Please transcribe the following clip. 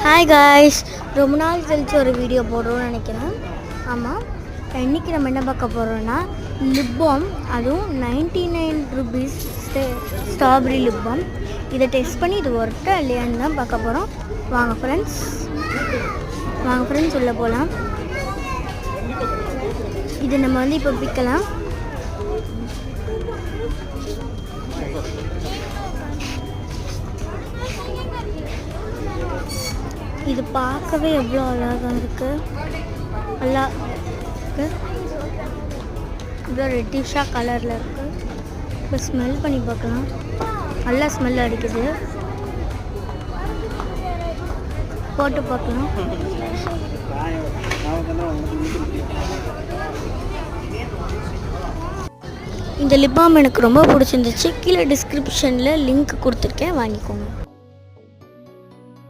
Hi guys, ரொம்ப நாள் கழிச்சு ஒரு வீடியோ போடுறோம்னு நினைக்கிறேன். ஆமாம், இன்றைக்கி நம்ம என்ன பார்க்க போகிறோன்னா லிப் பாம், அதுவும் 99 rupees ஸ்ட்ராபெரி லிப் பாம். இதை டெஸ்ட் பண்ணி இது ஒர்க்கா இல்லையான்னு தான் பார்க்க போகிறோம். வாங்க ஃப்ரெண்ட்ஸ் உள்ளே போகலாம். இது நம்ம வந்து இப்போ பிக்கலாம். இது பார்க்கவே எவ்வளோ அழகாக இருக்குது. நல்லா இருக்குது, இவ்வளோ ரெட்டிஷாக கலரில் இருக்குது. இப்போ ஸ்மெல் பண்ணி பார்க்கலாம். நல்லா ஸ்மெல் அடிக்குது. போட்டு பார்க்கலாம். இந்த லிப் பாம் எனக்கு ரொம்ப பிடிச்சிருந்துச்சு. கீழே டிஸ்கிரிப்ஷனில் லிங்க் கொடுத்துருக்கேன், வாங்கிக்கோங்க.